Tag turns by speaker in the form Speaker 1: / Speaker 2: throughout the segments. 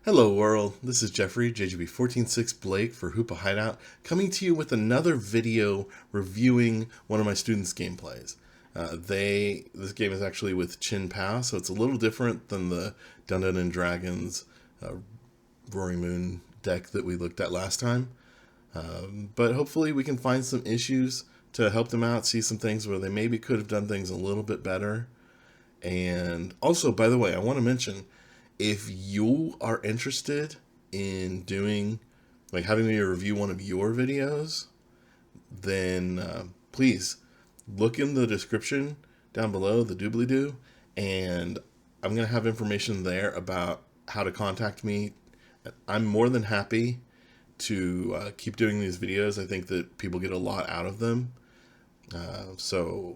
Speaker 1: Hello world, this is Jeffrey, JGB146 Blake for Hoopa Hideout, coming to you with another video reviewing one of my students' gameplays. This game is actually with Chien Pao, so it's a little different than the Dungeons and Dragons Roaring Moon deck that we looked at last time. But hopefully we can find some issues to help them out, see some things where they maybe could have done things a little bit better. And also, by the way, I want to mention, if you are interested in doing, like having me review one of your videos, then please look in the description down below, the doobly-doo, and I'm going to have information there about how to contact me. I'm more than happy to keep doing these videos. I think that people get a lot out of them. So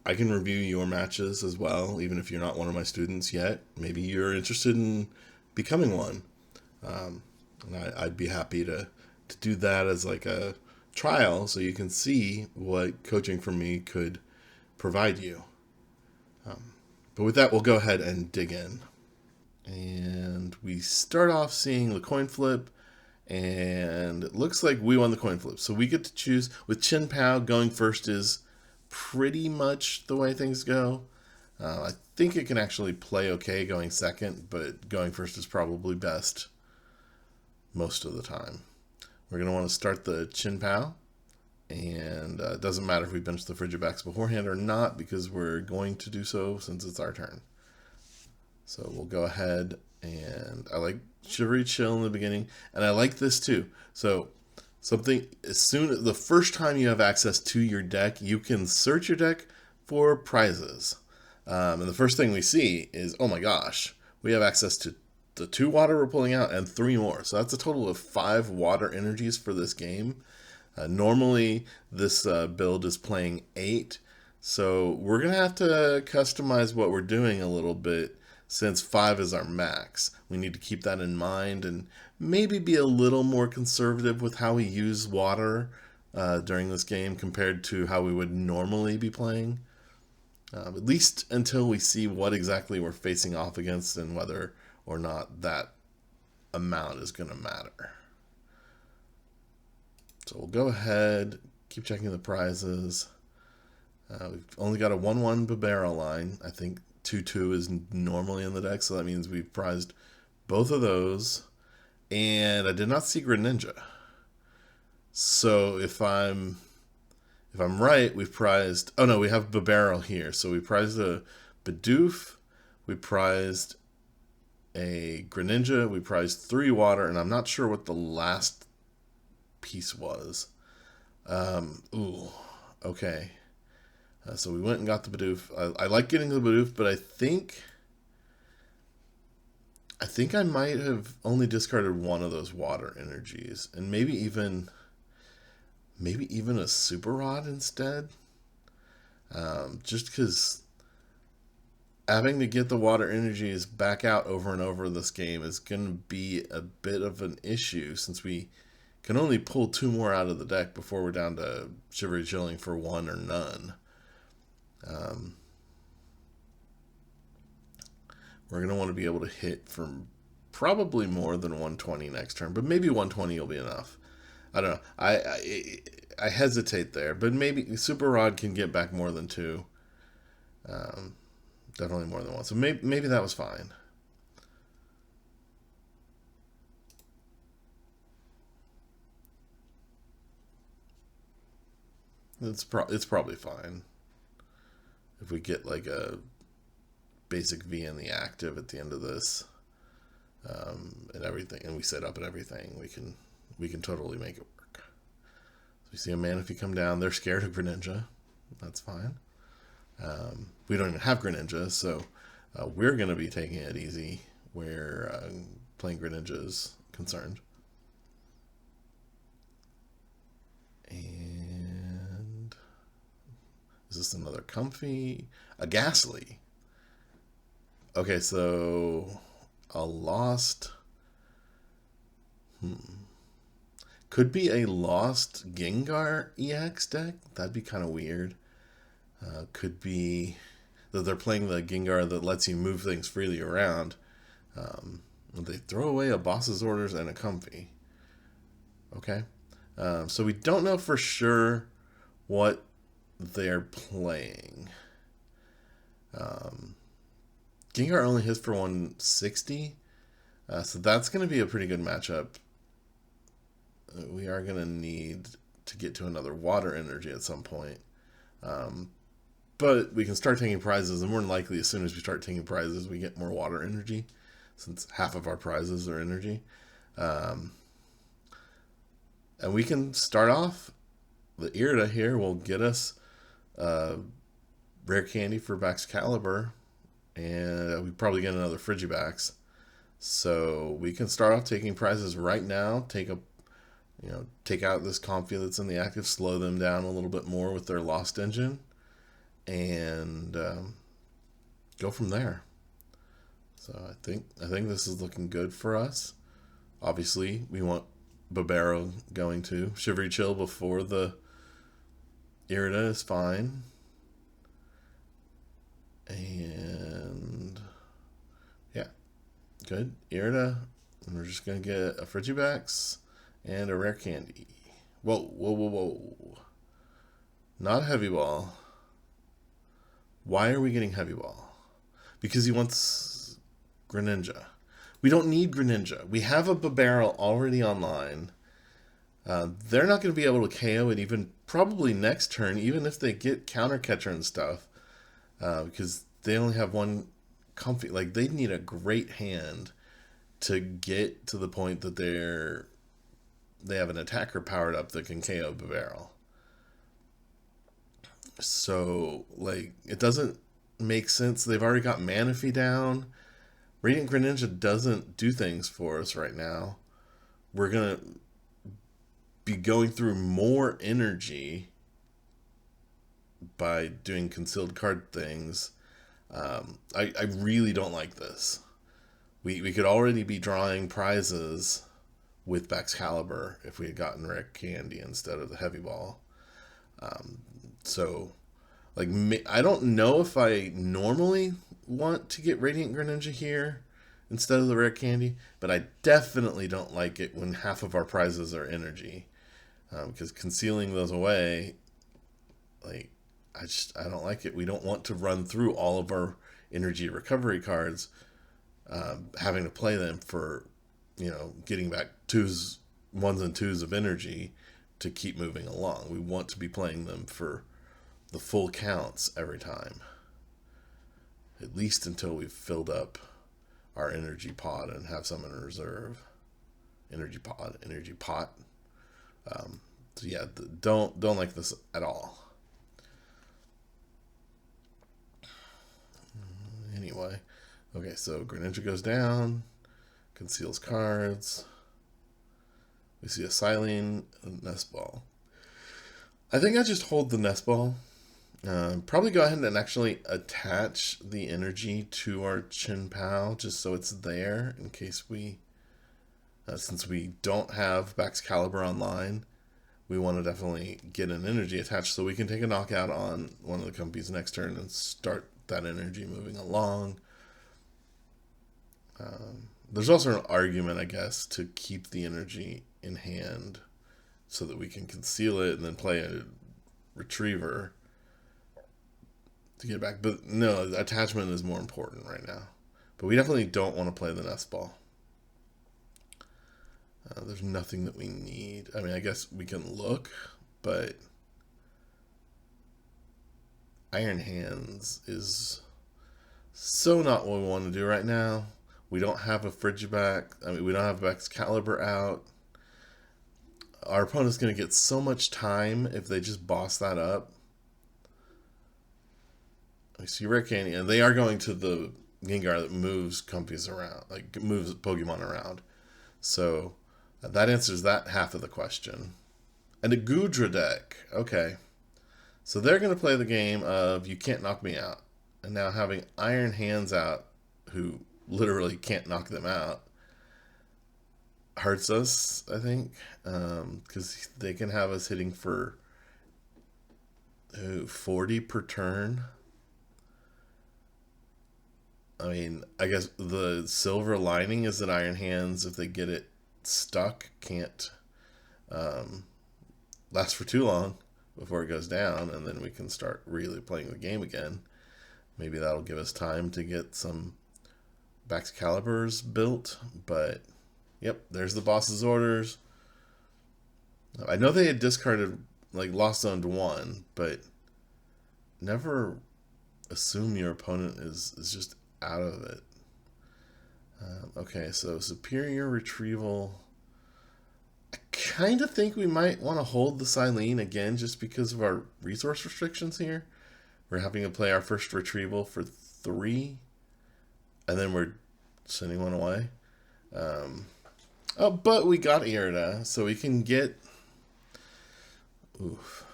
Speaker 1: I can review your matches as well, even if you're not one of my students yet. Maybe you're interested in becoming one. And I'd be happy to do that as like a trial so you can see what coaching from me could provide you. But with that, we'll go ahead and dig in. And we start off seeing the coin flip, and it looks like we won the coin flip. So we get to choose. With Chien Pao, going first is pretty much the way things go. I think it can actually play okay going second, but going first is probably best most of the time. We're going to want to start the Chien Pao, and it doesn't matter if we bench the Frigibax beforehand or not, because we're going to do so since it's our turn. So we'll go ahead, and I like Shivery Chill in the beginning, and I like this too. So the first time you have access to your deck, you can search your deck for prizes. And the first thing we see is, oh my gosh, we have access to the 2 water we're pulling out and 3 more. So that's a total of 5 water energies for this game. Normally, this build is playing 8. So we're going to have to customize what we're doing a little bit, since 5 is our max. We need to keep that in mind and maybe be a little more conservative with how we use water during this game compared to how we would normally be playing. At least until we see what exactly we're facing off against and whether or not that amount is going to matter. So we'll go ahead, keep checking the prizes. We've only got a 1-1 Bibarel line. I think 2-2 is normally in the deck, so that means we've prized both of those. And I did not see Greninja. So if I'm right, we've prized... Oh no, we have Bibarel here. So we prized a Bidoof, we prized a Greninja, we prized 3 water, and I'm not sure what the last piece was. Okay. So we went and got the Bidoof. I like getting the Bidoof, but I think I might have only discarded one of those water energies, and maybe even a Super Rod instead. Just because having to get the water energies back out over and over this game is going to be a bit of an issue, since we can only pull 2 more out of the deck before we're down to Shivery Chilling for 1 or none. We're going to want to be able to hit from probably more than 120 next turn, but maybe 120 will be enough. I don't know. I hesitate there, but maybe Super Rod can get back more than 2. Definitely more than 1. So maybe that was fine. It's probably fine. If we get like a basic V in the active at the end of this, and everything, and we set up and everything, we can totally make it work. So we see a Manaphy come down. They're scared of Greninja. That's fine. We don't even have Greninja, so we're going to be taking it easy where playing Greninja is concerned. And is this another Comfy? A Ghastly. Okay, so a lost... Could be a lost Gengar EX deck. That'd be kind of weird. Could be that they're playing the Gengar that lets you move things freely around. They throw away a boss's orders and a comfy. Okay. So we don't know for sure what they're playing. Gengar only hits for 160. So that's going to be a pretty good matchup. We are going to need to get to another water energy at some point. But we can start taking prizes, and more than likely, as soon as we start taking prizes, we get more water energy, since half of our prizes are energy. And we can start off, the Irida here will get us rare candy for Baxcalibur, and we probably get another Frigibax. So we can start off taking prizes right now, take out this Comfy that's in the active, slow them down a little bit more with their Lost Engine, and go from there. So I think this is looking good for us. Obviously, we want Bibarel going to Shivery Chill before the Irida is fine. And yeah, good. Irida, and we're just going to get a Frigibax and a rare candy. Whoa. Not Heavy Ball. Why are we getting Heavy Ball? Because he wants Greninja. We don't need Greninja. We have a Bibarel already online. They're not going to be able to KO it even probably next turn, even if they get Counter Catcher and stuff. Because they only have one Comfy. Like, they need a great hand to get to the point that they have an attacker powered up that can KO Bibarel. So, like, it doesn't make sense. They've already got Manaphy down. Radiant Greninja doesn't do things for us right now. We're going to be going through more energy by doing concealed card things. I really don't like this. We could already be drawing prizes with Baxcalibur if we had gotten rare candy instead of the Heavy Ball. So, like, I don't know if I normally want to get Radiant Greninja here instead of the rare candy, but I definitely don't like it when half of our prizes are energy, because concealing those away, like, I don't like it. We don't want to run through all of our energy recovery cards, having to play them for, getting back ones and twos of energy to keep moving along. We want to be playing them for the full counts every time, at least until we've filled up our energy pod and have some in reserve. Energy pot. So yeah, don't like this at all. Anyway, okay, so Greninja goes down, conceals cards. We see a Cyllene, a Nest Ball. I think I just hold the Nest Ball. Probably go ahead and actually attach the energy to our Chien Pao just so it's there in case since we don't have Baxcalibur online, we want to definitely get an energy attached so we can take a knockout on one of the Compies next turn and start that energy moving along. There's also an argument, I guess, to keep the energy in hand so that we can conceal it and then play a Retriever to get it back. But no, the attachment is more important right now. But we definitely don't want to play the Nest Ball. There's nothing that we need. I mean, I guess we can look, but Iron Hands is so not what we want to do right now. We don't have a Frigibax. I mean, we don't have Baxcalibur out. Our opponent's going to get so much time if they just boss that up. I see Rare Candy, and they are going to the Gengar that moves Compies around, like moves Pokemon around. So that answers that half of the question. And a Goodra deck. Okay. So they're going to play the game of you can't knock me out. And now having Iron Hands out, who literally can't knock them out, hurts us, I think. Because they can have us hitting for 40 per turn. I mean, I guess the silver lining is that Iron Hands, if they get it stuck, can't last for too long before it goes down, and then we can start really playing the game again. Maybe that'll give us time to get some Baxcaliburs built, but yep, there's the boss's orders. I know they had discarded, like, Lost Zone to 1, but never assume your opponent is just out of it. Okay, so Superior Retrieval. I kind of think we might want to hold the Cyllene again just because of our resource restrictions here. We're having to play our first Retrieval for 3, and then we're sending one away. Oh, but we got Irida, so we can get... Oof.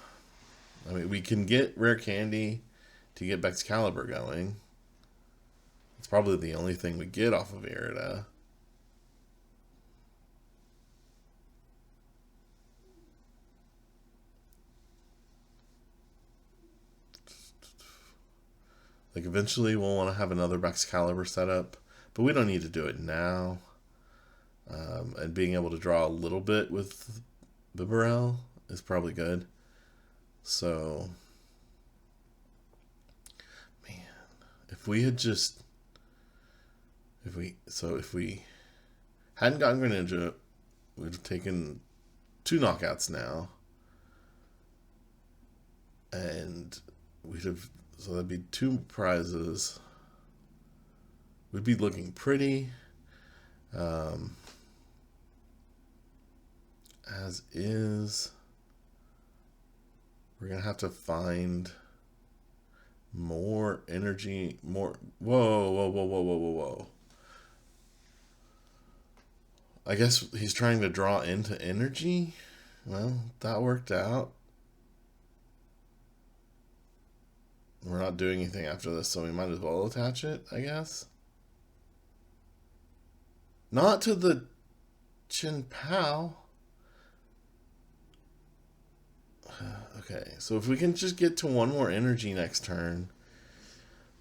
Speaker 1: I mean, we can get Rare Candy to get Baxcalibur going. It's probably the only thing we get off of Irida. Like, eventually we'll want to have another Baxcalibur setup, but we don't need to do it now. And being able to draw a little bit with Bibarel is probably good. So, man, if we had just, if we hadn't gotten Greninja, we'd have taken 2 knockouts now, and we'd have, so that'd be 2 prizes. We'd be looking pretty. As is, we're gonna have to find more energy, more. Whoa. I guess he's trying to draw into energy. Well, that worked out. We're not doing anything after this, so we might as well attach it, I guess. Not to the Chien Pao. Okay, so if we can just get to 1 more energy next turn,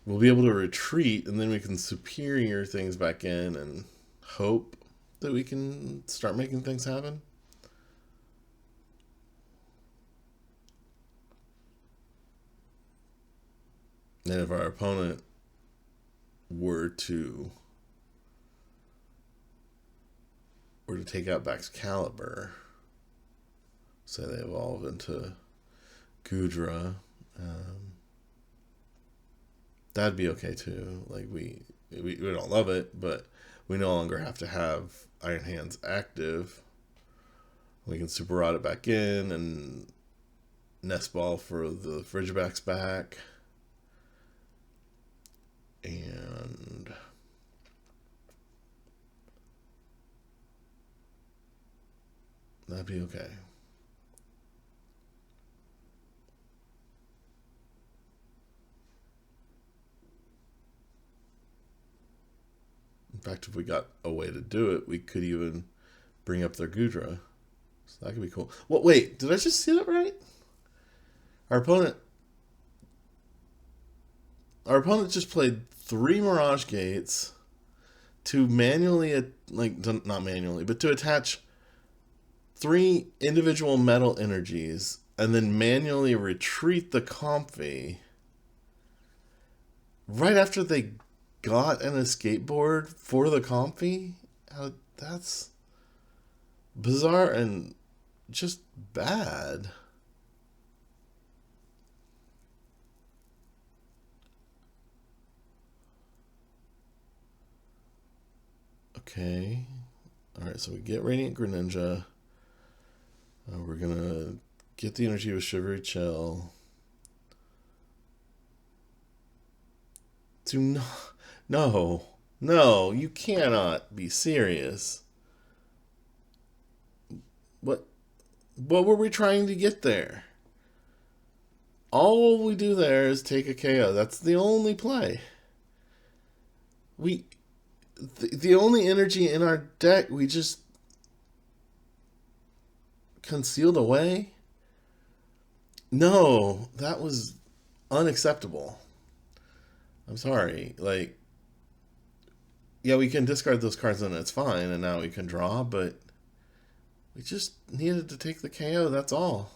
Speaker 1: we'll be able to retreat, and then we can superior things back in and hope that we can start making things happen. And if our opponent were to take out Baxcalibur, say they evolve into Goodra, that'd be okay too. Like, we don't love it, but we no longer have to have Iron Hands active. We can super rod it back in and Nest Ball for the Frigibax back. And that'd be okay. In fact, if we got a way to do it, we could even bring up their Goodra. So that could be cool. Well, wait, did I just see that right? Our opponent just played 3 Mirage Gates to manually, like, not manually, but to attach 3 individual metal energies and then manually retreat the Comfy right after they got an escape board for the Comfy. That's bizarre and just bad. Okay. Alright, so we get Radiant Greninja. We're gonna get the energy with Shivery Chill. No, you cannot be serious. What were we trying to get there? All we do there is take a KO. That's the only play. The only energy in our deck, we just concealed away? No, that was unacceptable. I'm sorry. Like, yeah, we can discard those cards and it's fine, and now we can draw, but we just needed to take the KO, that's all.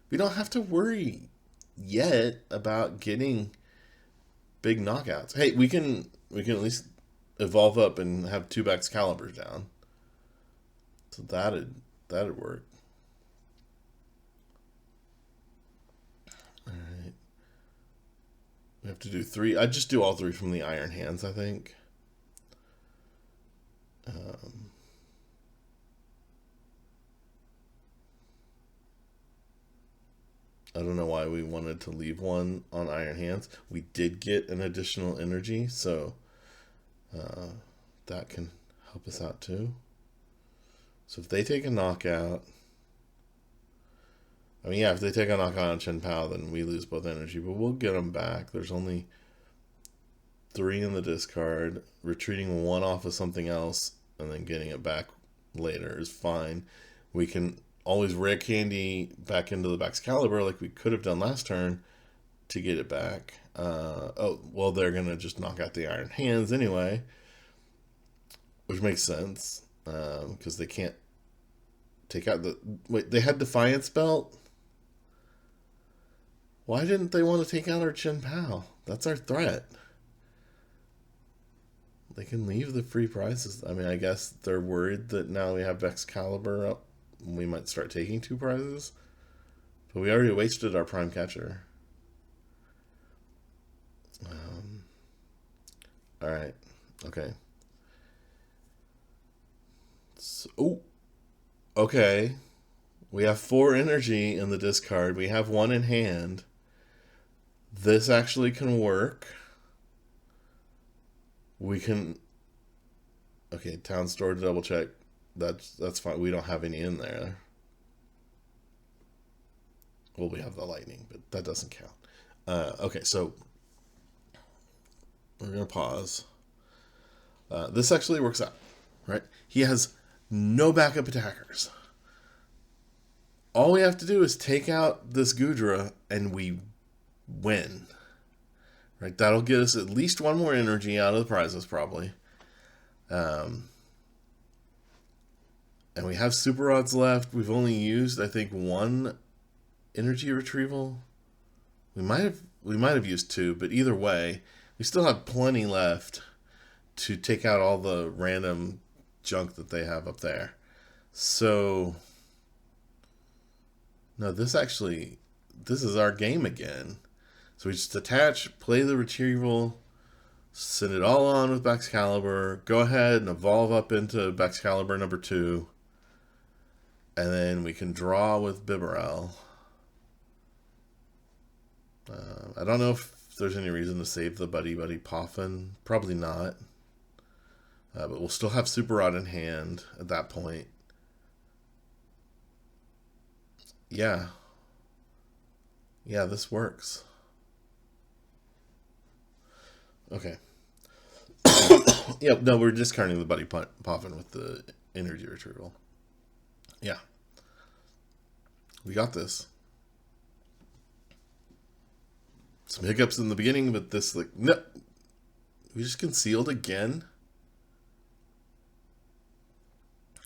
Speaker 1: We don't have to worry yet about getting big knockouts. Hey, we can at least evolve up and have 2 Baxcaliburs down. So that'd work. Alright. We have to do 3. I'd just do all 3 from the Iron Hands, I think. I don't know why we wanted to leave one on Iron Hands. We did get an additional energy, so that can help us out too. So if they take a knockout, I mean, yeah, if they take a knockout on Chien Pao, then we lose both energy, but we'll get them back. There's only 3 in the discard. Retreating 1 off of something else and then getting it back later is fine. We can always Rare Candy back into the Baxcalibur like we could have done last turn to get it back. Oh, well, they're going to just knock out the Iron Hands anyway, which makes sense because they can't take out the... Wait, they had Defiance Belt? Why didn't they want to take out our Chien Pao? That's our threat. They can leave the free prizes. I mean, I guess they're worried that now we have Baxcalibur up, we might start taking 2 prizes. But we already wasted our prime catcher. Alright. Okay. So, oh. Okay. We have 4 energy in the discard. We have 1 in hand. This actually can work. We can... Okay, town store to double check. That's fine. We don't have any in there. Well, we have the lightning, but that doesn't count. Okay, so we're going to pause. This actually works out, right? He has no backup attackers. All we have to do is take out this Goodra and we win. Right? That'll get us at least 1 more energy out of the prizes, probably. And we have super rods left. We've only used, I think, 1 energy retrieval. We might have used 2, but either way, we still have plenty left to take out all the random junk that they have up there. So, no, this is our game again. So we just attach, play the retrieval, send it all on with Baxcalibur, go ahead and evolve up into Baxcalibur number 2, and then we can draw with Bibarel. I don't know if there's any reason to save the Buddy-Buddy Poffin. Probably not. But we'll still have Super Rod in hand at that point. Yeah. Yeah, this works. Okay. Yep, no, we're discarding the Buddy Poffin with the energy retrieval. Yeah. We got this. Some hiccups in the beginning, but this, like, no. We just concealed again.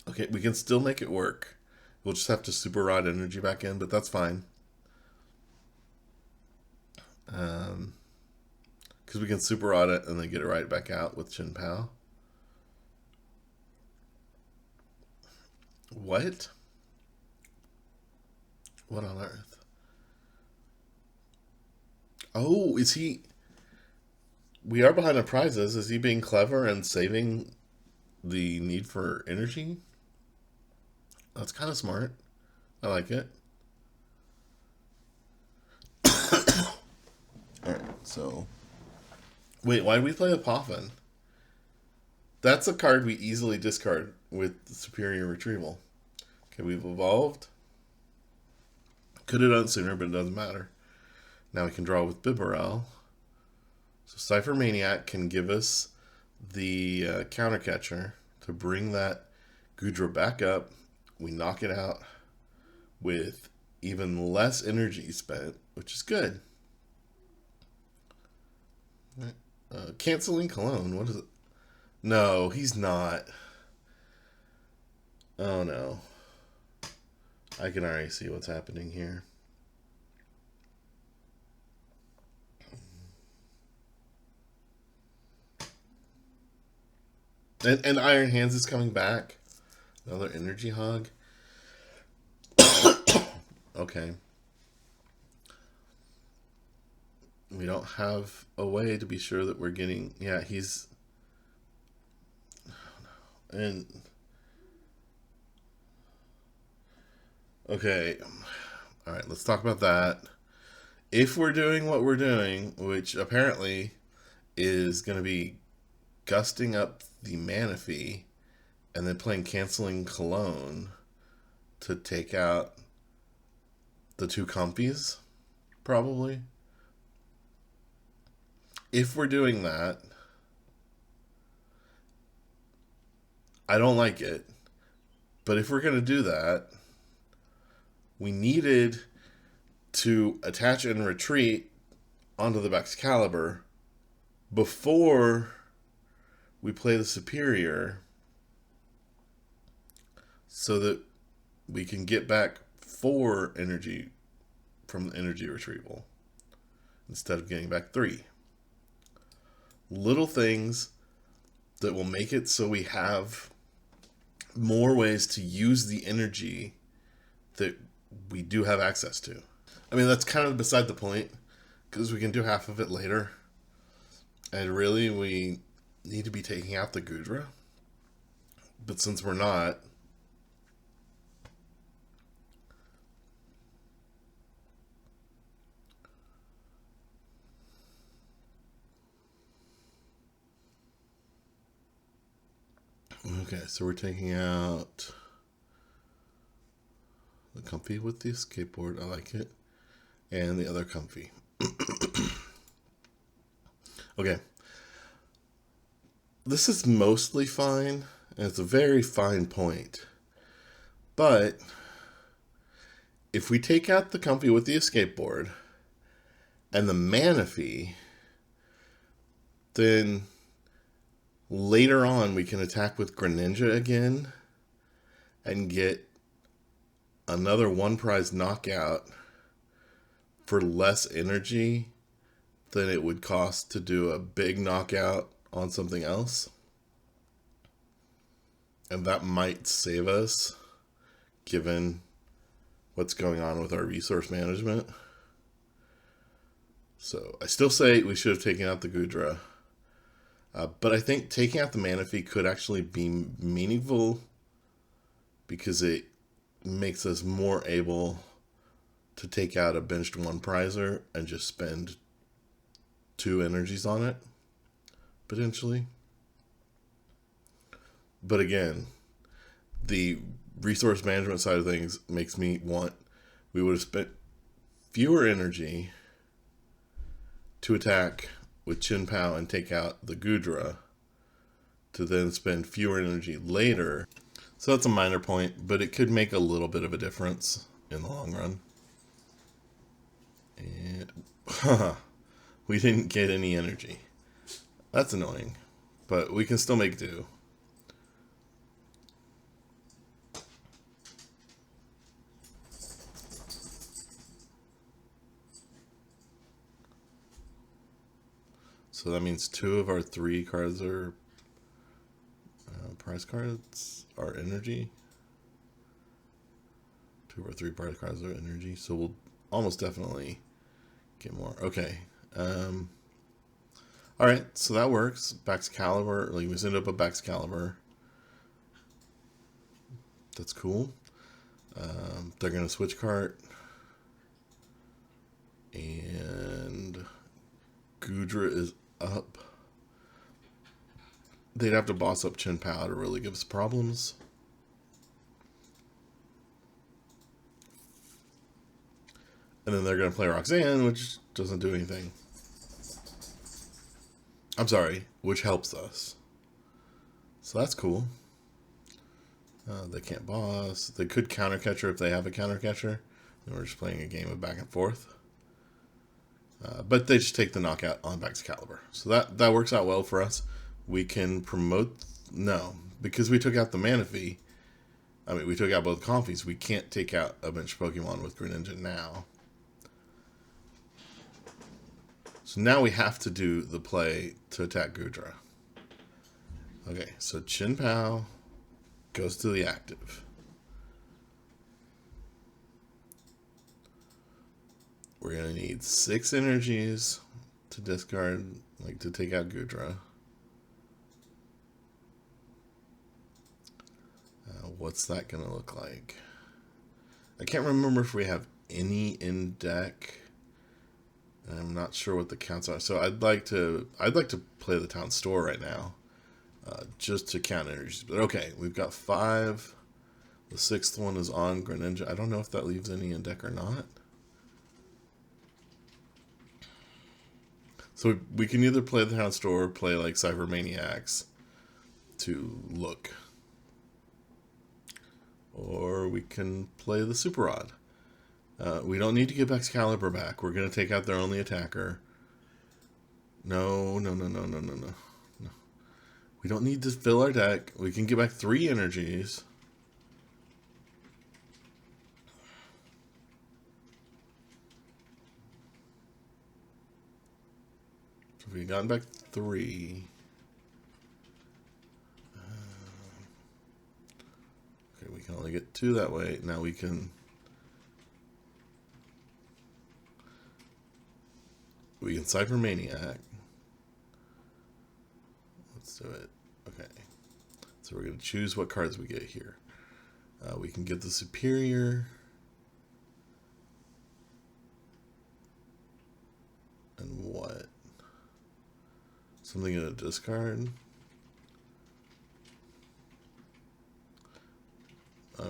Speaker 1: Okay, we can still make it work. We'll just have to super rod energy back in, but that's fine. Because we can super rod it and then get it right back out with Chien Pao. What? What on earth? Oh, is he... We are behind on prizes. Is he being clever and saving the need for energy? That's kind of smart. I like it. Alright, so... Wait, why did we play a Poffin? That's a card we easily discard with Superior Retrieval. Okay, we've evolved. Could have done it sooner, but it doesn't matter. Now we can draw with Bibarel. So Ciphermaniac can give us the counter catcher to bring that Goodra back up. We knock it out with even less energy spent, which is good. Canceling Cologne, what is it? No, he's not. Oh no. I can already see what's happening here. And Iron Hands is coming back. Another energy hog. Okay. We don't have a way to be sure that we're getting... Yeah, he's... And... Okay. Alright, let's talk about that. If we're doing what we're doing, which apparently is going to be gusting up the Manaphy and then playing Canceling Cologne to take out the two Comfies, probably. If we're doing that, I don't like it. But if we're going to do that, we needed to attach and retreat onto the Baxcalibur before we play the Superior so that we can get back 4 energy from the energy retrieval instead of getting back 3. Little things that will make it so we have more ways to use the energy that we do have access to. I mean, that's kind of beside the point, because we can do half of it later. And really, we need to be taking out the Goodra. But since we're not... Okay, so we're taking out the Comfy with the skateboard. I like it. And the other Comfy. Okay. This is mostly fine, and it's a very fine point. But if we take out the Comfy with the skateboard and the Manaphy, then later on we can attack with Greninja again and get another one prize knockout for less energy than it would cost to do a big knockout on something else. And that might save us, given what's going on with our resource management. So I still say we should have taken out the Goodra. But I think taking out the Manaphy could actually be meaningful because it makes us more able to take out a benched one prizer and just spend 2 energies on it, potentially. But again, the resource management side of things makes me want we would have spent fewer energy to attack with Chien Pao and take out the Goodra to then spend fewer energy later. So that's a minor point, but it could make a little bit of a difference in the long run. And we didn't get any energy. That's annoying, but we can still make do. So that means 2 of our 3 cards are prize cards are energy. 2 of our 3 prize cards are energy. So we'll almost definitely get more. Okay. Alright, so that works. Baxcalibur, like we send up a Baxcalibur. That's cool. They're going to switch cart. And Goodra is up. They'd have to boss up Chien Pao to really give us problems. And then they're going to play Roxanne, which doesn't do anything. I'm sorry, which helps us. So that's cool. They can't boss. They could counter catcher if they have a counter catcher. And we're just playing a game of back and forth. But they just take the knockout on Baxcalibur. So that works out well for us. we can promote... No, because we took out the Manaphy. I mean, we took out both Comfies. We can't take out a bunch of Pokemon with Greninja now. So now we have to do the play to attack Goodra. Okay, so Chien Pao goes to the active. We're going to need 6 energies to discard, like to take out Goodra. What's that going to look like? I can't remember if we have any in deck. I'm not sure what the counts are. So I'd like to play the town store right now, just to count energies. But okay, we've got 5. The 6th one is on Greninja. I don't know if that leaves any in deck or not. So we can either play the town store or play like Ciphermaniacs to look. Or we can play the Super Rod. We don't need to get Baxcalibur back. We're going to take out their only attacker. No. We don't need to fill our deck. We can get back 3 energies. So we've gotten back 3. Okay, we can only get 2 that way. Now we can... Ciphermaniac. Let's do it. Okay. So we're going to choose what cards we get here. We can get the Superior. And what? Something in a discard.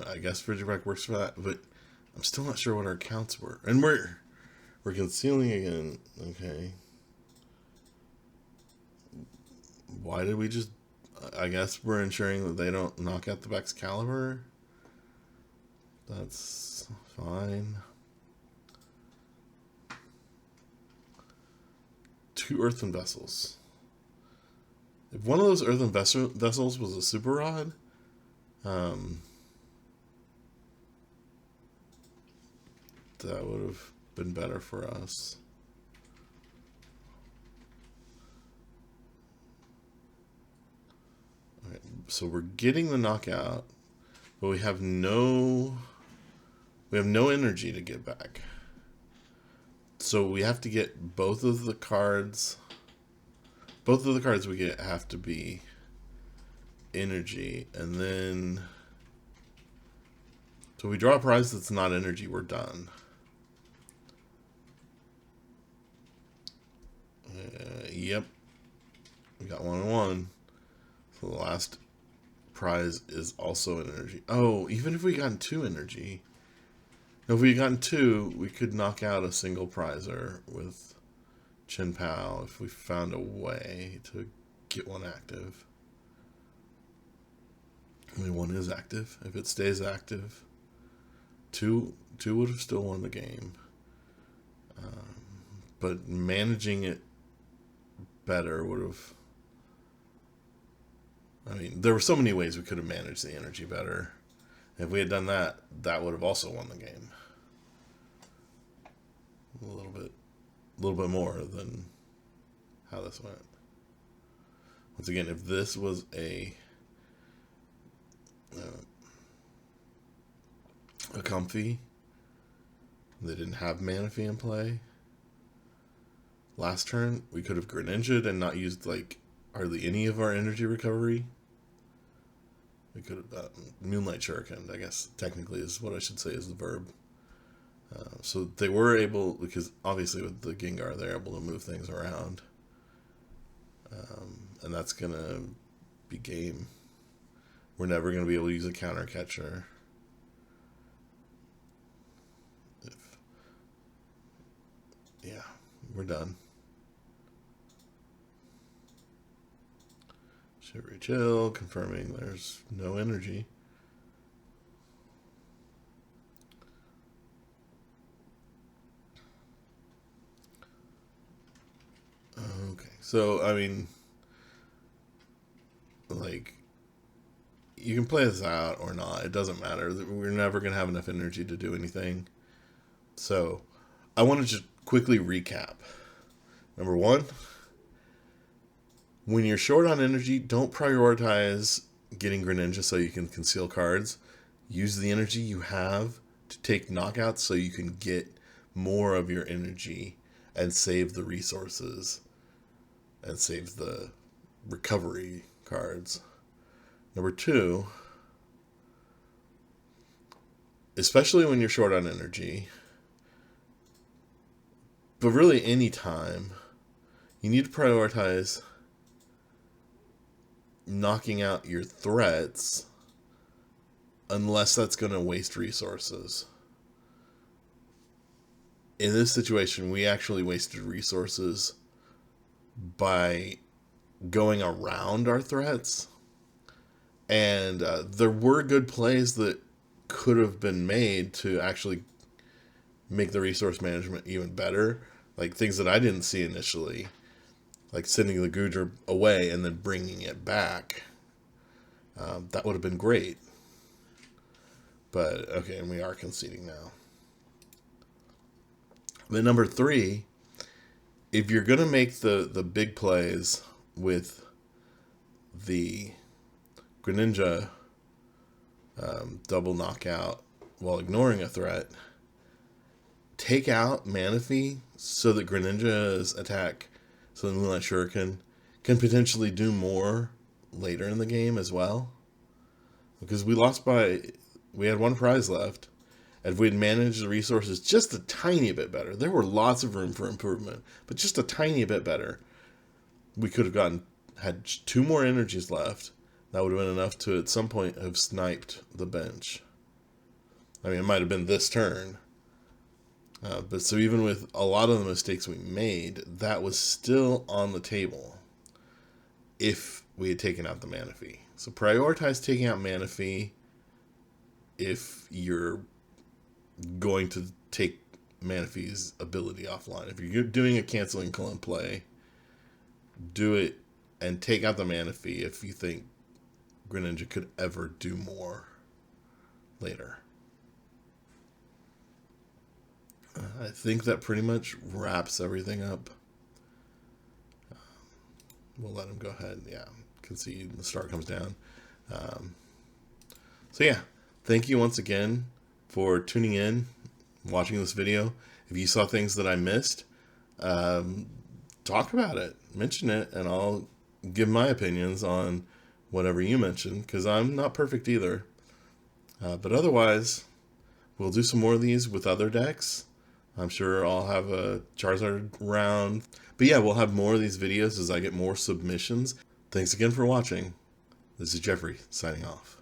Speaker 1: I guess Frigibax works for that, but I'm still not sure what our counts were. And we're concealing again. Okay. Why did we just... I guess we're ensuring that they don't knock out the Baxcalibur. That's fine. 2 Earthen Vessels. If one of those Earthen Vessels was a Super Rod, that would have been better for us. Okay, so we're getting the knockout, but we have no energy to get back. So we have to get both of the cards. Both of the cards we get have to be energy, and then so we draw a prize that's not energy, we're done. Yep, we got 1 and 1. So the last prize is also an energy. Oh, even if we got 2 energy, if we got 2, we could knock out a single prizer with Chien Pao if we found a way to get 1 active. Only 1 is active. If it stays active, 2 would have still won the game. But managing it better would have... I mean, there were so many ways we could have managed the energy better. If we had done that, that would have also won the game. A little bit more than how this went. Once again, if this was a Comfy, they didn't have Manaphy in play. Last turn, we could have Greninja'd and not used like hardly any of our energy recovery. We could have Moonlight Shuriken, I guess technically is what I should say is the verb. So they were able, because obviously with the Gengar, they're able to move things around. And that's going to be game. We're never going to be able to use a counter catcher. Yeah, we're done. Shivery Chill, confirming there's no energy. Okay, so, I mean, like, you can play this out or not. It doesn't matter. We're never going to have enough energy to do anything. So I want to just quickly recap. Number one, when you're short on energy, don't prioritize getting Greninja so you can conceal cards. Use the energy you have to take knockouts so you can get more of your energy and save the resources and save the recovery cards. Number two, especially when you're short on energy, but really any time, you need to prioritize knocking out your threats unless that's going to waste resources. In this situation, we actually wasted resources by going around our threats. And there were good plays that could have been made to actually make the resource management even better. Like things that I didn't see initially. Like sending the Goodra away and then bringing it back. That would have been great. But, okay, and we are conceding now. Then number three, if you're going to make the big plays with the Greninja double knockout while ignoring a threat, take out Manaphy so that Greninja's attack, so the Moonlight Shuriken, can potentially do more later in the game as well. Because we had one prize left, and if we had managed the resources just a tiny bit better, there were lots of room for improvement, but just a tiny bit better, we could have had 2 more energies left. That would have been enough to, at some point, have sniped the bench. I mean, it might have been this turn. But so even with a lot of the mistakes we made, that was still on the table if we had taken out the Manaphy. So prioritize taking out Manaphy if you're going to take Manaphy's ability offline. If you're doing a canceling Cullen play, do it and take out the Manaphy if you think Greninja could ever do more later. I think that pretty much wraps everything up. We'll let him go ahead. Yeah, concede. The star comes down. So yeah, thank you once again for tuning in, watching this video. If you saw things that I missed, talk about it, mention it, and I'll give my opinions on whatever you mentioned, because I'm not perfect either. But otherwise, we'll do some more of these with other decks. I'm sure I'll have a Charizard round. But yeah, we'll have more of these videos as I get more submissions. Thanks again for watching. This is Jeffrey, signing off.